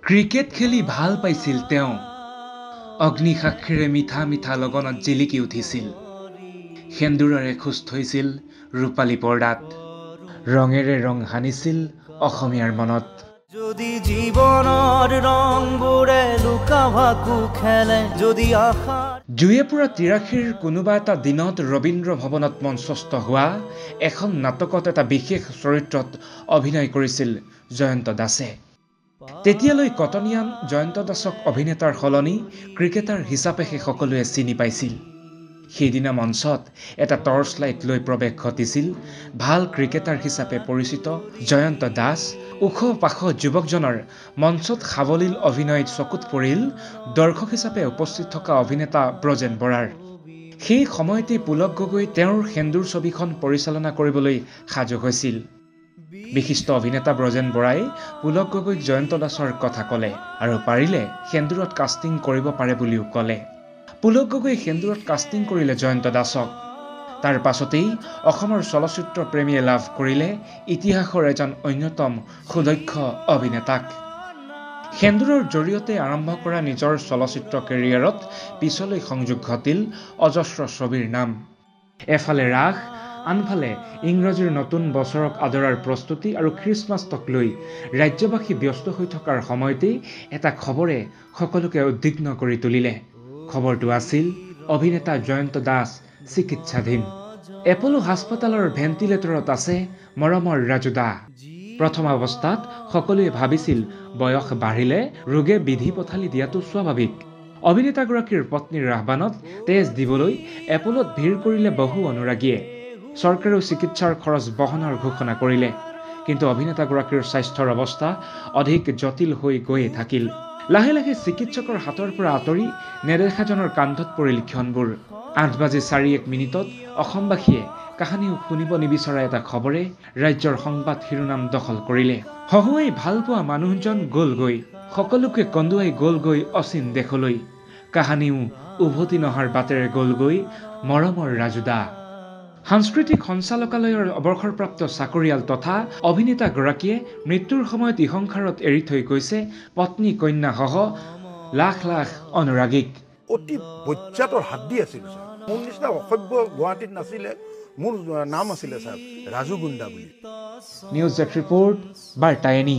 cricket খেলি ভাল পাইছিল তেওঁ অগ্নিসাক্ষীৰে মিঠা মিঠা লগনত জিলিকি উঠিছিল সেন্দুৰেৰে খোজ থৈছিল ৰূপালী পৰ্দাত ৰঙেৰে ৰং সানিছিল অসমীয়াৰ মনত যদি জীৱনৰ ৰংবোৰে লুকা-ভাকু খেলে যদি আশা জুয়ে পুৰা ৮৩ৰ কোনোবা এটা দিনত ৰবীন্দ্ৰ ভৱনত মঞ্চস্থ হোৱা এখন নাটকত এটা বিশেষ চৰিত্ৰত অভিনয় কৰিছিল জয়ন্ত দাসে তেতিয়ালৈ কটনিয়ান জয়ন্ত দাসক অভিনেতাৰ সলনি ক্ৰিকেটাৰ হিচাপেহে সকলোৱে চিনি পাইছিল সেইদিনা মঞ্চত এটা টৰ্চ লাইট লৈ প্ৰৱেশ ঘটিছিল ভাল ক্ৰিকেটাৰ হিচাপে পৰিচিত জয়ন্ত দাস ওখ পাখ যুৱকজনৰ মঞ্চত সাৱলীল অভিনয়ত চকুত পৰিল দৰ্শক হিচাপে উপস্থিত থকা অভিনেতা ব্ৰজেন বৰাৰ সেই সময়তে পুলক গগৈ তেওঁৰ সেন্দুৰ ছবিখন পৰিচালনা কৰিবলৈ সাজু হৈছিল বিশিষ্ট অভিনেতা ব্ৰজেন বৰাই পুলক গগৈক জয়ন্ত দাসৰ কথা ক'লে আৰু পাৰিলে সেন্দুৰত কাষ্টিং কৰিব পাৰে বুলিও ক'লে পুলক গগৈ সেন্দুৰত কাষ্টিং কৰিলে জয়ন্ত দাসক তাৰ পাছতেই অসমৰ চলচ্চিত্ৰ প্ৰেমীয়ে লাভ কৰিলে ইতিহাসৰ এজন অন্যতম সুদক্ষ অভিনেতাক সেন্দুৰৰ জৰিয়তে আৰম্ভ কৰা নিজৰ চলচ্চিত্ৰ কেৰিয়াৰত পিছলৈ সংযোগ ঘটিল অজস্ৰ ছবিৰ নাম এফালে ৰাস আনফালে ইংৰাজীৰ নতুন বছৰক আদৰাৰ প্ৰস্তুতি আৰু খ্ৰীষ্টমাছক লৈ ৰাজ্যবাসী ব্যস্ত হৈ থকাৰ সময়তেই এটা খবৰে সকলোকে উদ্বিগ্ন কৰি তুলিলে খবৰটো আছিল অভিনেতা জয়ন্ত দাস চিকিৎসাধীন এপলো হাস্পতালৰ ভেন্টিলেটৰত আছে মৰমৰ ৰাজু দা প্ৰথম অৱস্থাত সকলোৱে ভাবিছিল বয়স বাঢ়িলে ৰোগে বিধি পথালি দিয়াটো স্বাভাৱিক অভিনেতাগৰাকীৰ পত্নীৰ আহ্বানত তেজ দিবলৈ এপলোত ভিৰ কৰিলে বহু অনুৰাগীয়ে চৰকাৰেও চিকিৎসাৰ খৰচ বহনৰ ঘোষণা কৰিলে কিন্তু অভিনেতাগৰাকীৰ স্বাস্থ্যৰ অৱস্থা অধিক জটিল হৈ গৈয়ে থাকিল লাহে লাহে চিকিৎসকৰ হাতৰ পৰা আঁতৰি নেদেখাজনৰ কান্ধত পৰিল ক্ষণবোৰ 8:04 অসমবাসীয়ে কাহানিও শুনিব নিবিচৰা এটা খবৰে ৰাজ্যৰ সংবাদ শিৰোনাম দখল কৰিলে হহুৱাই ভাল পোৱা মানুহজন গ'লগৈ সকলোকে কন্দুৱাই গ'লগৈ অচিন দেশলৈ কাহানিও উভতি নহাৰ বাটেৰে গ'লগৈ মৰমৰ ৰাজুদা সাংস্কৃতিক সঞ্চালকালয়ৰ অৱসৰপ্ৰাপ্ত চাকৰিয়াল তথা অভিনেতাগৰাকীয়ে মৃত্যুৰ সময়ত ইহংসাৰত এৰি থৈ গৈছে পত্নী কন্যাসহ লাখ লাখ অনুৰাগীক অতি বজ্জাতৰ হাদ্দি আছিল মোৰ নিচিনা অসভ্য গুৱাহাটীত নাছিলে মোৰ নাম আছিলে ছাৰ ৰাজু গুণ্ডা বুলি নিউজ ৰিপৰ্ট বাৰ্তায়নী